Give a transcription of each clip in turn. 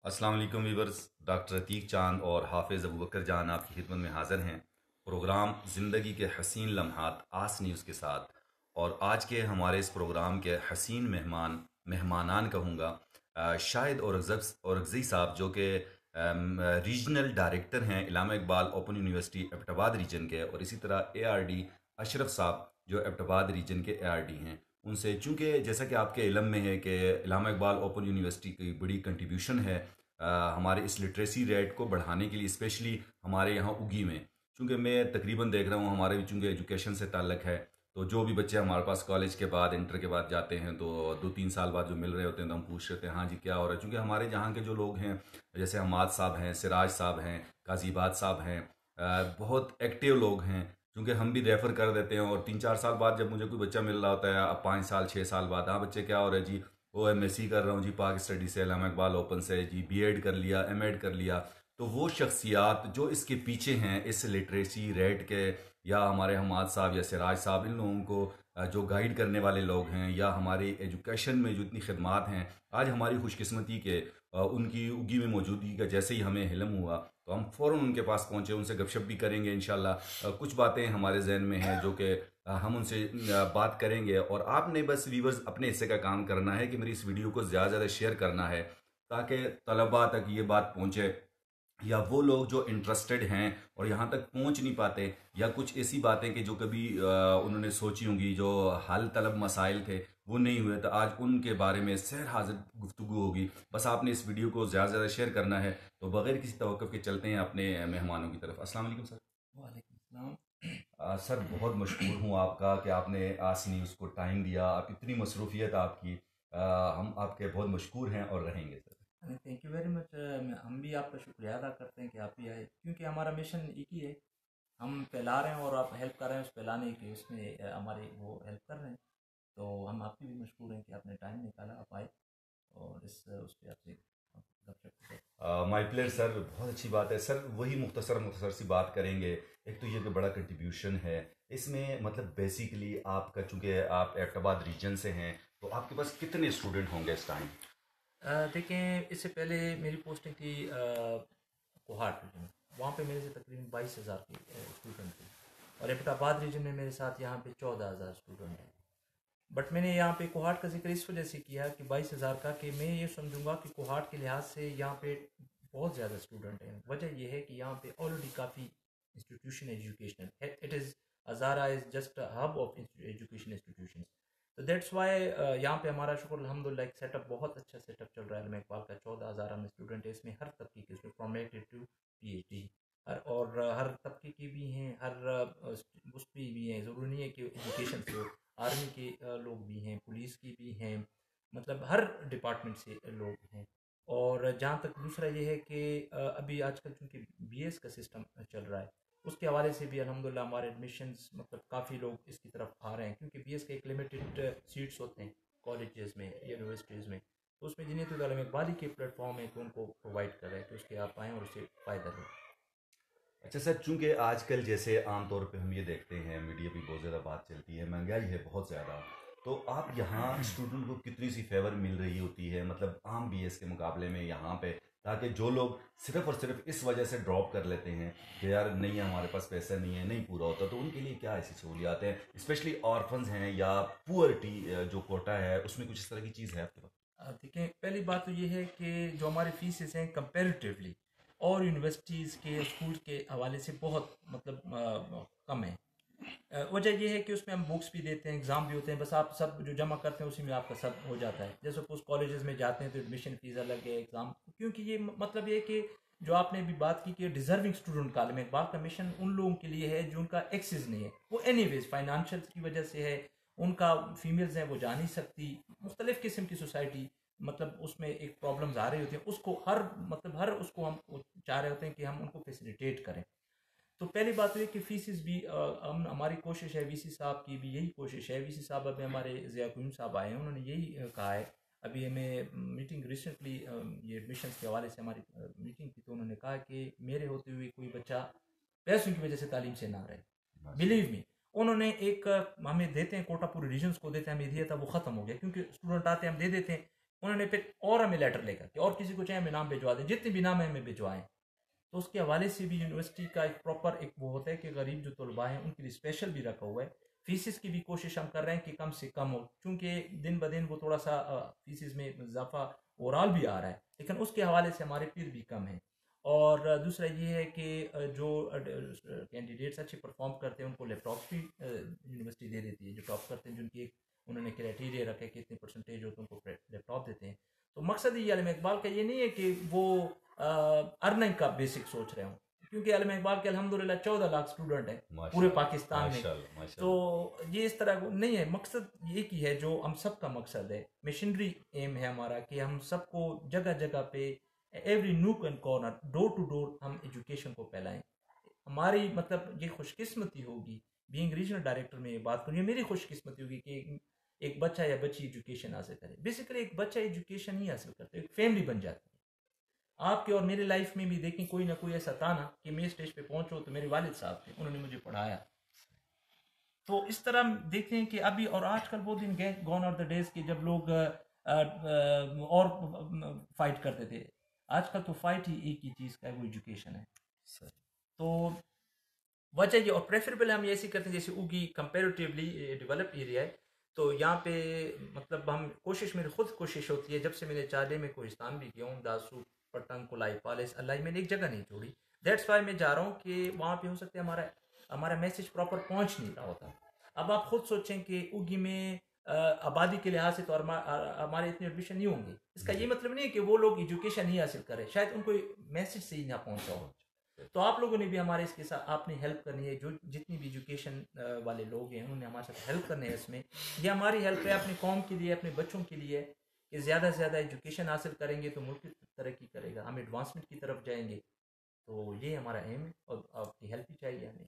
अस्सलाम वालेकुम viewers. Doctor Atiq चांद और हाफिज़ अबू बकर जान आपकी खिदमत में हाज़िर हैं। प्रोग्राम ज़िंदगी के हसीन लम्हात आस न्यूज़ के साथ। और आज के हमारे इस प्रोग्राम के हसीन मेहमानान कहूँगा, शाहिद औरकज़ई साहब जो कि रीजनल डायरेक्टर हैं Allama Iqbal open university Abbottabad region के, और इसी तरह ARD अशरफ साहब जो एबटाबाद रीजन के ARD हैं। उनसे, चूँकि जैसा कि आपके इलम में है कि इलामा इकबाल ओपन यूनिवर्सिटी की बड़ी कंट्रीब्यूशन है हमारे इस लिटरेसी रेट को बढ़ाने के लिए, स्पेशली हमारे यहाँ उगी में। चूँकि मैं तकरीबन देख रहा हूँ हमारे भी चूँकि एजुकेशन से ताल्लक है, तो जो भी बच्चे हमारे पास कॉलेज के बाद इंटर के बाद जाते हैं तो 2-3 साल बाद जो मिल रहे होते हैं तो हम पूछ रहे थे हाँ जी क्या हो रहा है। चूँकि हमारे जहाँ के जो लोग हैं, जैसे हमाद साहब हैं, सिराज साहब हैं, काजीबाद साहब हैं, बहुत एक्टिव लोग हैं। क्योंकि हम भी रेफ़र कर देते हैं, और 3-4 साल बाद जब मुझे कोई बच्चा मिल रहा होता है, अब 5 साल 6 साल बाद, हाँ बच्चे क्या हो रहा है जी, वो MSc कर रहा हूँ जी पाक स्टडी से, इलामा इकबाल ओपन से जी, B.Ed कर लिया, M.Ed कर लिया। तो वो शख्सियात जो इसके पीछे हैं इस लिटरेसी रेट के, या हमारे हमाद साहब या सिराज साहब, इन लोगों को जो गाइड करने वाले लोग हैं, या हमारी एजुकेशन में जो इतनी खदमात हैं, आज हमारी खुशकिस्मती के उनकी उगी में मौजूदगी का जैसे ही हमें इल्म हुआ तो हम फ़ौरन उनके पास पहुँचे, उनसे गपशप भी करेंगे इंशाल्लाह। कुछ बातें हमारे जहन में हैं जो कि हम उनसे बात करेंगे। और आपने बस व्यूवर्स अपने हिस्से का काम करना है कि मेरी इस वीडियो को ज़्यादा से ज़्यादा शेयर करना है, ताकि तलबा तक ये बात पहुँचे, या वो लोग जो इंटरेस्टेड हैं और यहाँ तक पहुँच नहीं पाते, या कुछ ऐसी बातें कि जो कभी उन्होंने सोची होंगी, जो हल तलब मसाइल थे वो नहीं हुए, तो आज उनके बारे में सैर हाजिर गुफ्तगू होगी। बस आपने इस वीडियो को ज़्यादा से ज़्यादा शेयर करना है। तो बगैर किसी तवक्कुफ के चलते हैं अपने मेहमानों की तरफ। अस्सलाम वालेकुम सर। वालेकुम सलाम। सर बहुत मशहूर हूँ आपका कि आपने आस न्यूज़ को टाइम दिया, आप इतनी मसरूफियत आपकी, हम आपके बहुत मशहूर हैं और रहेंगे sir. Thank you very much. हम भी आपका शुक्रिया अदा करते हैं कि आप भी आए, क्योंकि हमारा मिशन एक ही है, हम फैला रहे हैं और आप हेल्प कर रहे हैं उस फैलाने की, उसमें हमारी वो हेल्प कर रहे हैं। तो हम आपकी भी मशहूर हैं कि आपने टाइम निकाला, आप आए और इस उस पर आपसे गपशप करें। माय प्लेयर सर, बहुत अच्छी बात है सर। वही मुख्तसर मुख्तसर सी बात करेंगे। एक तो ये कि बड़ा कंट्रीब्यूशन है इसमें, मतलब बेसिकली आपका, चूंकि आप एबटाबाद रीजन से हैं, तो आपके पास कितने स्टूडेंट होंगे इस टाइम? देखें, इससे पहले मेरी पोस्टिंग थी कोहाट रीजन में। वहाँ पे मेरे से तकरीबन 22,000 के स्टूडेंट थे, और एबटाबाद रीजन में मेरे साथ यहाँ पे 14,000 स्टूडेंट हैं। बट मैंने यहाँ पे कोहाट का जिक्र इस वजह से किया कि 22,000 का, कि मैं ये समझूंगा कि कोहाट के लिहाज से यहाँ पे बहुत ज़्यादा स्टूडेंट हैं। वजह यह है कि यहाँ पे ऑलरेडी काफ़ी institution educational, it is Azara is just a hub of education institution. तो दैट्स वाई यहाँ पे हमारा शुक्र अल्हम्दुलिल्लाह एक सेटअप, बहुत अच्छा सेटअप चल रहा है। मैं इकबाल का 14,000 हमें स्टूडेंट है, इसमें हर तबके के, इसमें फ्रॉम नेटेड टू PhD, हर तबके की भी हैं, उस पर भी हैं। ज़रूरी नहीं है कि एजुकेशन से हो, आर्मी के लोग भी हैं, पुलिस की भी हैं, मतलब हर डिपार्टमेंट से लोग हैं। और जहाँ तक दूसरा ये है कि अभी आजकल चूँकि BS का सिस्टम चल रहा है, उसके हवाले से भी अल्हम्दुलिल्लाह हमारे एडमिशन्स, मतलब काफ़ी लोग इसकी तरफ आ रहे हैं, क्योंकि BS के एक लिमिटेड सीट्स होते हैं कॉलेजेस में, यूनिवर्सिटीज़ में। तो उसमें जिन्हें तो तालीम इकबाली के प्लेटफॉर्म है कि उनको प्रोवाइड कर रहे हैं, तो उसके आप आएँ और उससे फ़ायदा लें। अच्छा सर, चूंकि आजकल जैसे आम तौर पे हम ये देखते हैं, मीडिया पे बहुत ज़्यादा बात चलती है, महंगाई है बहुत ज़्यादा, तो आप यहाँ स्टूडेंट को कितनी सी फेवर मिल रही होती है, मतलब आम BS के मुकाबले में यहाँ पे, ताकि जो लोग सिर्फ और सिर्फ इस वजह से ड्रॉप कर लेते हैं कि यार नहीं हमारे पास पैसा नहीं है, नहीं पूरा होता, तो उनके लिए क्या ऐसी सहूलियात हैं, स्पेशली ऑर्फन्स हैं या पुअरिटी जो कोटा है, उसमें कुछ इस तरह की चीज़ है आपके पास? देखें, पहली बात तो ये है कि जो हमारी फीसेस हैं कंपैरेटिवली और यूनिवर्सिटीज़ के, स्कूल के हवाले से बहुत, मतलब कम है। वजह यह है कि उसमें हम बुक्स भी देते हैं, एग्ज़ाम भी होते हैं, बस आप सब जो जमा करते हैं उसी में आपका सब हो जाता है। जैसे सपोज कॉलेजेस में जाते हैं तो एडमिशन फ़ीस अलग है, एग्ज़ाम, क्योंकि ये मतलब ये है कि जो आपने भी बात की कि डिज़र्विंग स्टूडेंट का में इकबाल का मिशन उन लोगों के लिए है जो उनका एक्सेस नहीं है, वो एनीवेज फाइनेंशियल की वजह से है, उनका फीमेल्स हैं वो जा नहीं सकती, मुख्तलिफ़ किस्म की सोसाइटी, मतलब उसमें एक प्रॉब्लम्स आ रही होती हैं, उसको हर, मतलब हर उसको हम चाह रहे होते हैं कि हम उनको फैसिलिटेट करें। तो पहली बात तो ये कि फीसिस भी हम, हमारी कोशिश है, VC साहब की भी यही कोशिश है। VC साहब अभी हमारे ज़िया कुयूम साहब आए हैं, उन्होंने यही कहा है। अभी हमें मीटिंग रिसेंटली, ये एडमिशन्स के हवाले से हमारी मीटिंग थी, तो उन्होंने कहा कि मेरे होते हुए कोई बच्चा पैसों की वजह से तालीम से ना रहे। बिलीव मी, उन्होंने एक हमें देते हैं कोटा, पूरे रीजन्स को देते हैं, हमें दिया था, वो ख़त्म हो गया, क्योंकि स्टूडेंट आते हैं हम दे देते हैं, उन्होंने फिर और हमें लेटर लेकर कि और किसी को चाहे हमें नाम भिजवा दें, जितने भी नाम है हमें भिजवाएं। तो उसके हवाले से भी यूनिवर्सिटी का एक प्रॉपर एक वो होता है कि गरीब जो तलबा हैं उनके लिए स्पेशल भी रखा हुआ है। फीसिस की भी कोशिश हम कर रहे हैं कि कम से कम हो, क्योंकि दिन ब दिन वो थोड़ा सा फीसिस में इजाफा ओवरऑल भी आ रहा है, लेकिन उसके हवाले से हमारे फिर भी कम है। और दूसरा ये है कि जो कैंडिडेट्स अच्छे परफॉर्म करते हैं उनको लैपटॉप भी यूनिवर्सिटी दे देती है, जो टॉप करते हैं जिनकी एक उन्होंने क्राइटेरिया रखा है कि इतने परसेंटेज हो तो उनको लैपटॉप देते हैं। तो मकसद ये आलम इकबाल का ये नहीं है कि वो अर्निंग का बेसिक सोच रहे हूँ, क्योंकि आलम इकबाल के अल्हम्दुलिल्लाह 14 लाख स्टूडेंट हैं पूरे पाकिस्तान में। तो ये इस तरह नहीं है, मकसद एक ही है जो हम सब का मकसद है, मिशनरी एम है हमारा कि हम सबको जगह जगह पे every nook and corner door to door हम एजुकेशन को फैलाएं। हमारी मतलब ये खुशकिस्मती होगी, बीइंग रीजनल डायरेक्टर में ये बात करूँ, ये मेरी खुशकिस्मती होगी कि एक बच्चा या बच्ची एजुकेशन हासिल करे। बेसिकली एक बच्चा एजुकेशन ही हासिल करता है, एक फैमिली बन जाती है। आपके और मेरी लाइफ में भी देखें कोई ना कोई ऐसा था ना कि मैं स्टेज पे पहुंचो तो मेरे वालिद साहब थे, उन्होंने मुझे पढ़ाया। तो इस तरह देखते हैं कि अभी और आजकल वो दिन गए, गॉन आर द डेज कि जब लोग और फाइट करते थे। आजकल तो फाइट ही एक ही चीज़ का है, वो एजुकेशन है सर। तो वजह ये, और प्रेफरेबल हम ऐसी करते हैं जैसे उगी कंपेरेटिवली डेवलप एरिया है, तो यहाँ पे मतलब हम कोशिश, मेरी खुद कोशिश होती है, जब से मैंने चाले में कोहिस्तान भी गया हूँ, दासू पटंग कोलाई पालिस अल्लाह, मैंने एक जगह नहीं छोड़ी। दैट्स वाई मैं जा रहा हूँ कि वहाँ पे हो सकता है हमारा हमारा मैसेज प्रॉपर पहुँच नहीं रहा होता। अब आप खुद सोचें कि उगी में आबादी के लिहाज से तो हमारे इतने एडमिशन नहीं होंगे। इसका ये मतलब नहीं है कि वो लोग एजुकेशन नहीं हासिल करें, शायद उनको मैसेज से ही ना पहुँचा हो। तो आप लोगों ने भी हमारे इसके साथ आपने हेल्प करनी है, जो जितनी भी एजुकेशन वाले लोग हैं उन्होंने हमारे साथ हेल्प करनी है इसमें। ये हमारी हेल्प है अपनी कौम के लिए, अपने बच्चों के लिए, कि ज़्यादा से ज़्यादा एजुकेशन हासिल करेंगे तो मुल्क तरक्की करेगा, हम एडवांसमेंट की तरफ जाएंगे। तो ये हमारा एम है और आपकी हेल्प भी चाहिए हमें।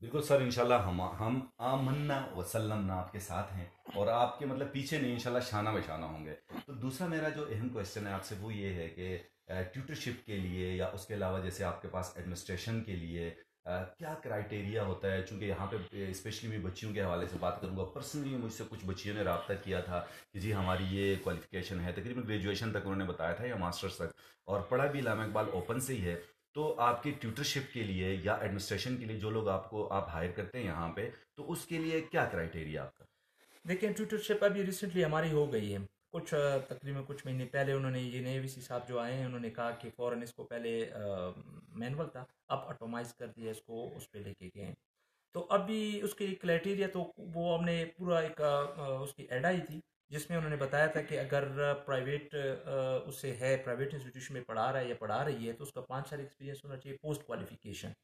बिल्कुल सर, इंशाल्लाह हम आमन्ना वसल्लम ना आपके साथ हैं और आपके मतलब पीछे नहीं, इंशाल्लाह शाना बशाना होंगे। तो दूसरा मेरा जो अहम क्वेश्चन है आपसे वो ये है कि ट्यूटरशिप के लिए या उसके अलावा जैसे आपके पास एडमिनिस्ट्रेशन के लिए क्या क्राइटेरिया होता है? चूँकि यहाँ पे स्पेशली मैं बच्चियों के हवाले से बात करूँगा, पर्सनली मुझसे कुछ बच्चियों ने रब्ता किया था कि जी हमारी ये क्वालिफिकेशन है, तकरीबन ग्रेजुएशन तक उन्होंने बताया था या मास्टर्स तक, और पढ़ा भी इलामा इकबाल ओपन से ही है। तो आपकी ट्यूटरशिप के लिए या एडमिनिस्ट्रेशन के लिए जो लोग आपको आप हायर करते हैं यहाँ पे, तो उसके लिए क्या क्राइटेरिया आपका? देखिए ट्यूटरशिप अभी रिसेंटली हमारी हो गई है, कुछ तकरीबन कुछ महीने पहले उन्होंने, ये नए वीसी साहब जो आए हैं उन्होंने कहा कि फ़ौरन इसको, पहले मैनुअल था अब ऑटोमाइज कर दिया इसको, उस पर लेके गए हैं। तो अभी उसके क्राइटेरिया तो वो हमने पूरा एक उसकी एड आई थी जिसमें उन्होंने बताया था कि अगर प्राइवेट उससे है, प्राइवेट इंस्टीट्यूशन में पढ़ा रहा है या पढ़ा रही है, तो उसका 5 साल एक्सपीरियंस होना चाहिए पोस्ट क्वालिफिकेशन।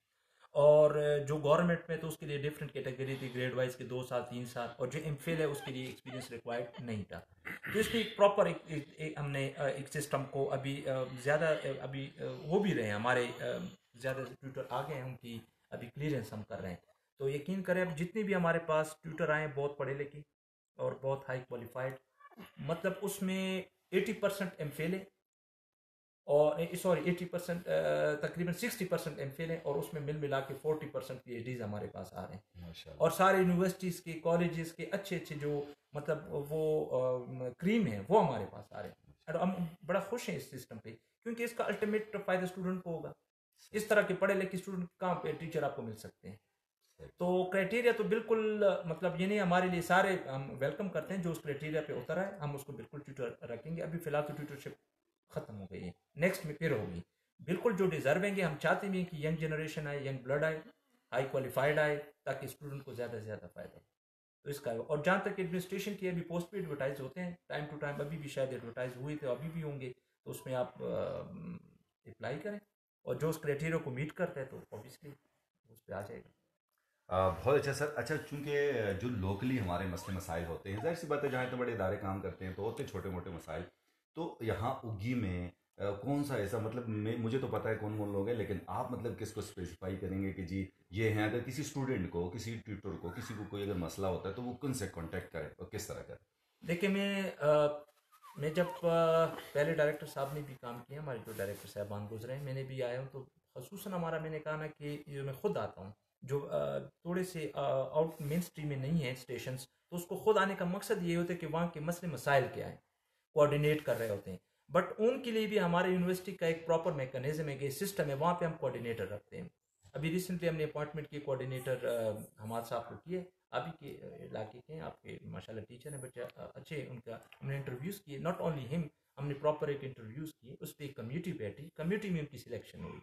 और जो गवर्नमेंट में तो उसके लिए डिफरेंट कैटेगरी थी, ग्रेड वाइज के 2 साल 3 साल, और जो एमफिल है उसके लिए एक्सपीरियंस रिक्वायर्ड नहीं था। तो इसकी एक प्रॉपर हमने एक सिस्टम को अभी ज़्यादा अभी हो भी रहे हैं हमारे, ज़्यादा ट्यूटर आ गए हैं, उनकी अभी क्लियरेंस हम कर रहे हैं। तो यकीन करें अब जितने भी हमारे पास ट्यूटर आए हैं बहुत पढ़े लिखे और बहुत हाई क्वालिफाइड, मतलब उसमें 80% एमफिल है, और सॉरी 80% तकरीबन 60% एमफिल है, और उसमें मिल मिला के 40% पीएचडीज हमारे पास आ रहे हैं। और सारे यूनिवर्सिटीज़ के कॉलेजेस के अच्छे अच्छे जो मतलब वो क्रीम है वो हमारे पास आ रहे हैं, और हम बड़ा खुश हैं इस सिस्टम पे, क्योंकि इसका अल्टीमेट फ़ायदा स्टूडेंट को होगा। इस तरह के पढ़े लिखे स्टूडेंट कहाँ पे टीचर आपको मिल सकते हैं? तो क्राइटेरिया तो बिल्कुल मतलब ये नहीं, हमारे लिए सारे हम वेलकम करते हैं, जो उस क्राइटेरिया पे उतर है हम उसको बिल्कुल ट्यूटर रखेंगे। अभी फिलहाल तो ट्यूटरशिप खत्म हो गई है, नेक्स्ट में फिर होगी। बिल्कुल जो डिजर्विंग है, हम चाहते भी हैं कि यंग जनरेशन आए, यंग ब्लड आए, हाई क्वालिफाइड आए, ताकि स्टूडेंट को ज़्यादा से ज़्यादा फायदा हो। तो इसका, और जहाँ तक एडमिनिस्ट्रेशन की, अभी पोस्ट पे एडवर्टाइज होते हैं टाइम टू टाइम, अभी भी शायद एडवर्टाइज हुए थे, अभी भी होंगे, तो उसमें आप अप्लाई करें, और जो उस क्राइटेरिया को मीट करते हैं तो ऑब्वियसली उस पर आ जाएगा। बहुत अच्छा सर। अच्छा, चूंकि जो लोकली हमारे मसले मसाइल होते हैं, जाहिर सी बात है जहाँ इतने बड़े इदारे काम करते हैं तो होते छोटे मोटे मसाइल, तो यहाँ उगी में कौन सा ऐसा, मतलब मुझे तो पता है कौन कौन लोग हैं, लेकिन आप मतलब किसको स्पेसिफाई करेंगे कि जी ये हैं? अगर किसी स्टूडेंट को, किसी ट्यूटर को, किसी को कोई अगर मसला होता है तो वो किन से कॉन्टेक्ट करे और किस तरह करे? देखिए मैं जब पहले डायरेक्टर साहब ने भी काम किया, हमारे जो डायरेक्टर साहबान गुजरे हैं, मैंने भी आया हूँ, तो खसूसन हमारा, मैंने कहा ना कि जो मैं खुद आता हूँ, जो थोड़े से आउट मेन स्ट्रीम में नहीं है स्टेशंस, तो उसको खुद आने का मकसद ये होता है कि वहाँ के मसले मसाइल क्या हैं। कोऑर्डिनेट कर रहे होते हैं, बट उनके लिए भी हमारे यूनिवर्सिटी का एक प्रॉपर मैकेनिज्म है कि सिस्टम है, वहाँ पे हम कोऑर्डिनेटर रखते हैं। अभी रिसेंटली हमने अपॉइंटमेंट की कोऑर्डिनेटर हमारे साहब को किए, अभी के इलाके के हैं, आपके माशाल्लाह टीचर हैं बच्चे अच्छे, उनका हमने इंटरव्यूज़ किए, नॉट ओनली हिम, हमने प्रॉपर एक इंटरव्यूज़ किए, उस पर एक कम्यूनिटी बैठी, कम्यूनिटी में उनकी सिलेक्शन हुई।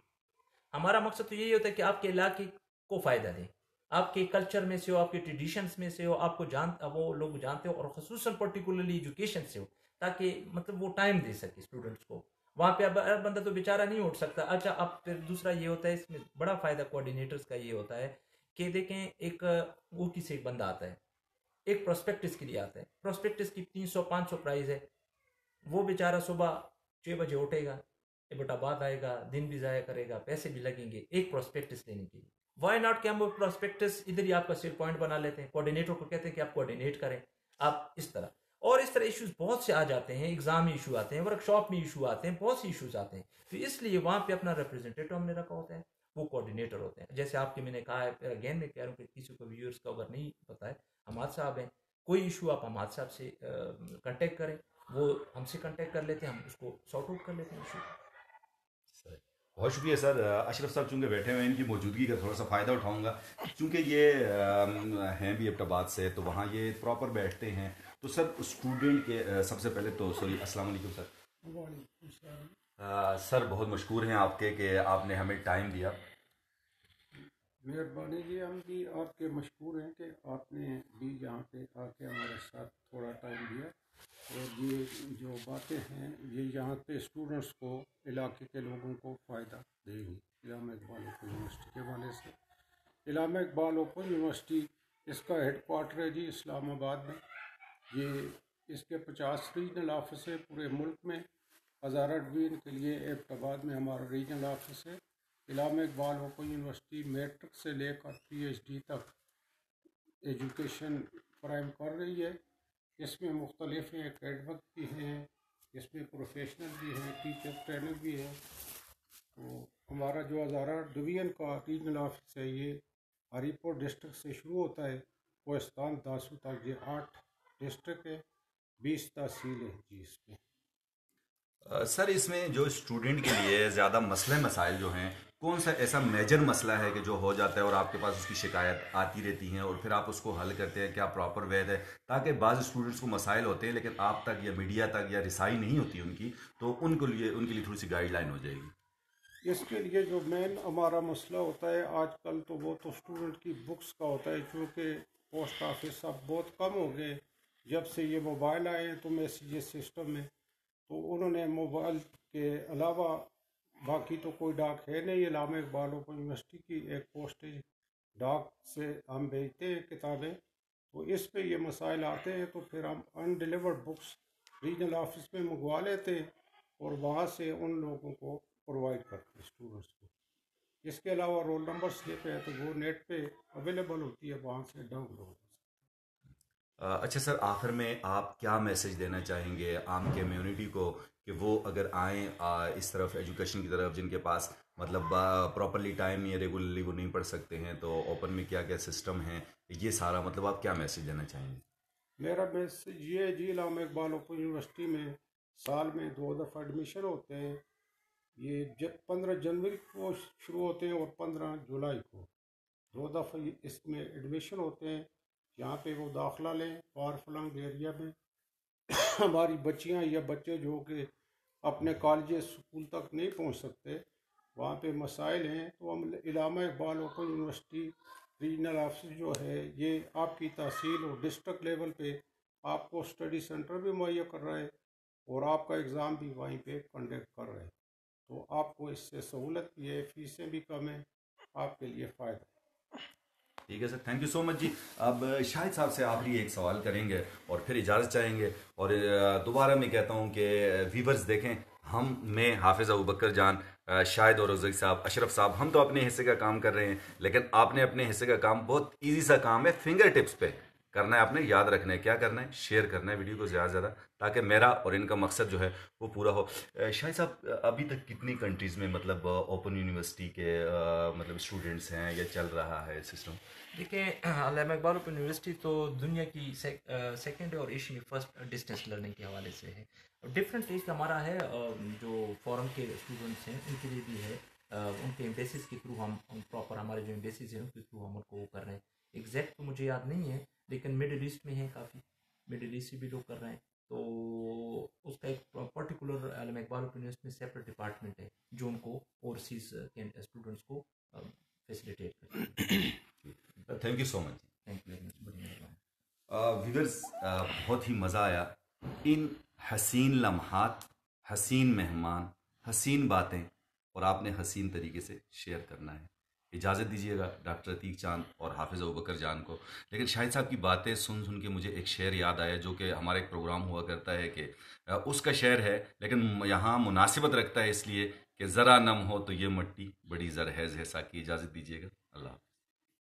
हमारा मकसद तो यही होता है कि आपके इलाके को फ़ायदा दें, आपके कल्चर में से हो, आपके ट्रेडिशंस में से हो, आपको वो लोग जानते हो, और ख़ुसूसन पर्टिकुलरली एजुकेशन से हो, ताकि मतलब वो टाइम दे सके स्टूडेंट्स को। वहाँ पे अब बंदा तो बेचारा नहीं उठ सकता। अच्छा, अब फिर दूसरा ये होता है, इसमें बड़ा फ़ायदा कोऑर्डिनेटर्स का ये होता है कि देखें, एक ऊटी से एक बंदा आता है, एक प्रोस्पेक्टिस के लिए आता है, प्रोस्पेक्टिस की 300-500 प्राइस है, वो बेचारा सुबह 6 बजे उठेगा, एबटाबाद आएगा, दिन भी ज़ाया करेगा, पैसे भी लगेंगे एक प्रोस्पेक्टिस लेने के लिए। वाई नॉट कि हम वो प्रोस्पेक्टिस इधर ही आपका सेल पॉइंट बना लेते हैं, कोऑर्डिनेटर को कहते हैं कि आप कोऑर्डिनेट करें, आप इस तरह। और इस तरह इश्यूज बहुत से आ जाते हैं, एग्जाम में इशू आते हैं, वर्कशॉप में इशू आते हैं, बहुत से इशूज आते हैं, तो इसलिए वहाँ पे अपना रिप्रेजेंटेटिव हमने रखा होता है, वो कोऑर्डिनेटर होते हैं। जैसे आपके मैंने कहा है, फिर अगेन मैं कह रहा हूँ कि किसी को व्यूअर्स का अगर नहीं पता है, हमाद साहब हैं, कोई इशू आप हमाद साहब से कांटेक्ट करें, वो हमसे कांटेक्ट कर लेते हैं, हम उसको सॉर्ट आउट कर लेते हैं इशू। बहुत शुक्रिया सर। अशरफ साहब चूँकि बैठे हुए हैं, इनकी मौजूदगी का थोड़ा सा फ़ायदा उठाऊंगा, चूँकि ये हैं भी एबटाबाद से, तो वहाँ ये प्रॉपर बैठते हैं। तो सर स्टूडेंट के सबसे पहले तो सॉरी, अस्सलाम वालेकुम सर। सर बहुत मशहूर हैं आपके कि आपने हमें टाइम दिया। मेहरबानी जी, हम भी आपके मशहूर हैं कि आपने भी यहाँ पे आके हमारे साथ थोड़ा टाइम दिया, और ये जो बातें हैं ये यहाँ पे स्टूडेंट्स को, इलाके के लोगों को फ़ायदा देगी। इलामा इकबाल ओपन यूनिवर्सिटी के हवाले से, इलामा इकबाल ओपन यूनिवर्सिटी इसका हेड क्वार्टर है जी इस्लामाबाद में। ये इसके 50 रीजनल ऑफिस है पूरे मुल्क में। हज़ारा डिवीज़न के लिए एबटाबाद में हमारा रीजनल ऑफिस है। इलामा इकबाल ओपन यूनिवर्सिटी मैट्रिक से लेकर PhD तक एजुकेशन फ्राहम कर रही है। इसमें मुख्तलिफ हैं, एकेडमिक भी हैं, इसमें प्रोफेशनल भी हैं, टीचर ट्रेनर भी हैं। तो हमारा जो हज़ारा डिवीज़न का रीजनल ऑफिस है ये हरीपुर डिस्ट्रिक्ट से शुरू होता है, कोहिस्तान दासू तक। ये 8 डिस्ट्रिक्ट है, 20 तहसील है जी इसमें। सर इसमें जो स्टूडेंट के लिए ज़्यादा मसले मसाइल जो हैं, कौन सा ऐसा मेजर मसला है कि जो हो जाता है और आपके पास उसकी शिकायत आती रहती हैं और फिर आप उसको हल करते हैं? क्या प्रॉपर वे है? ताकि बाज़ स्टूडेंट्स को मसाइल होते हैं लेकिन आप तक या मीडिया तक या रिसाई नहीं होती उनकी, तो उनके लिए थोड़ी सी गाइडलाइन हो जाएगी। इसके लिए जो मेन हमारा मसला होता है आजकल, तो वो तो स्टूडेंट की बुक्स का होता है, क्योंकि पोस्ट ऑफिस अब बहुत कम हो गए। जब से ये मोबाइल आए हैं तो मैसेज सिस्टम में, तो उन्होंने मोबाइल के अलावा बाकी तो कोई डाक है नहीं। इलामा इकबाल ओपन यूनिवर्सिटी की एक पोस्टेज डाक से हम भेजते हैं किताबें, तो इस पे ये मसाइल आते हैं तो फिर हम अनडिलीवर्ड बुक्स रीजनल ऑफिस में मंगवा लेते हैं और वहाँ से उन लोगों को प्रोवाइड करते हैं स्टूडेंट्स को। इसके अलावा रोल नंबर स्लिप है तो वो नेट पे अवेलेबल होती है, वहाँ से डाउनलोड। अच्छा सर, आखिर में आप क्या मैसेज देना चाहेंगे आम कम्युनिटी को कि वो अगर आएँ इस तरफ एजुकेशन की तरफ, जिनके पास मतलब प्रॉपरली टाइम या रेगुलरली वो नहीं पढ़ सकते हैं, तो ओपन में क्या क्या सिस्टम है, ये सारा मतलब आप क्या मैसेज देना चाहेंगे? मेरा मैसेज ये है जी, इलामा इकबाल ओपन यूनिवर्सिटी में साल में 2 दफ़ा एडमिशन होते हैं। ये 15 जनवरी को शुरू होते हैं और 15 जुलाई को, 2 दफ़ा इसमें एडमिशन होते हैं। यहाँ पे वो दाखिला लें फार फ्लंग एरिया में। हमारी बच्चियाँ या बच्चे जो कि अपने कॉलेज स्कूल तक नहीं पहुँच सकते, वहाँ पे मसाइल हैं, तो हम Allama Iqbal open university regional office जो है ये आपकी तहसील और डिस्ट्रिक्ट लेवल पे आपको स्टडी सेंटर भी मुहैया कर रहा है और आपका एग्ज़ाम भी वहीं पे कंडक्ट कर रहे हैं। तो आपको इससे सहूलत भी है, फीसें भी कम हैं, आपके लिए फ़ायदा। ठीक है sir, thank you so much जी। अब शाहिद साहब से आखिरी एक सवाल करेंगे और फिर इजाज़त चाहेंगे। और दोबारा मैं कहता हूँ कि व्यूवर्स देखें, मैं हाफिज़ अबू बकर जान, शाहिद और रज़ीक साहब, अशरफ साहब, हम तो अपने हिस्से का काम कर रहे हैं, लेकिन आपने अपने हिस्से का काम, बहुत ईजी सा काम है, फिंगर टिप्स पे करना है आपने, याद रखना है, क्या करना है, शेयर करना है वीडियो को ज़्यादा से ज़्यादा, ताकि मेरा और इनका मकसद जो है वो पूरा हो। शाहिद साहब, अभी तक कितनी कंट्रीज़ में मतलब ओपन यूनिवर्सिटी के मतलब स्टूडेंट्स हैं या चल रहा है सिस्टम? देखिए, अल्लामा इकबाल ओपन यूनिवर्सिटी तो दुनिया की सेकंड और एशिया में फर्स्ट डिस्टेंस लर्निंग के हवाले से है। डिफरेंट टेस्ट हमारा है, जो फॉरेन के स्टूडेंट्स हैं उनके लिए भी है। उनके एम्बेसीज के थ्रू हम प्रॉपर, हमारे जो एम्बेसीज हैं उनके थ्रू हम उनको कर रहे हैं। एग्जैक्ट तो मुझे याद नहीं है, लेकिन मिडिल ईस्ट में है, काफ़ी मिडिल ईस्ट से भी लोग कर रहे हैं। तो उसका एक पर्टिकुलर अल्लामा इकबाल ओपन यूनिवर्सिटी में सेपरेट डिपार्टमेंट है जो उनको ओवरसीज के स्टूडेंट्स को फैसिलिटेट करती है। Thank you so much. Thank you very much, बड़ी मेहरबानी। व्यूअर्स, बहुत ही मज़ा आया इन हसीन लम्हात, हसीन मेहमान, हसीन बातें, और आपने हसीन तरीके से शेयर करना है। इजाज़त दीजिएगा डॉक्टर अतीक चांद और हाफिज़ अबू बकर जान को। लेकिन शाहिद साहब की बातें सुन सुन के मुझे एक शेर याद आया, जो कि हमारा एक प्रोग्राम हुआ करता है कि उसका शेर है, लेकिन यहाँ मुनासिबत रखता है इसलिए कि ज़रा नम हो तो ये मट्टी बड़ी ज़रहज़ है। सा की इजाज़त दीजिएगा। अल्लाह।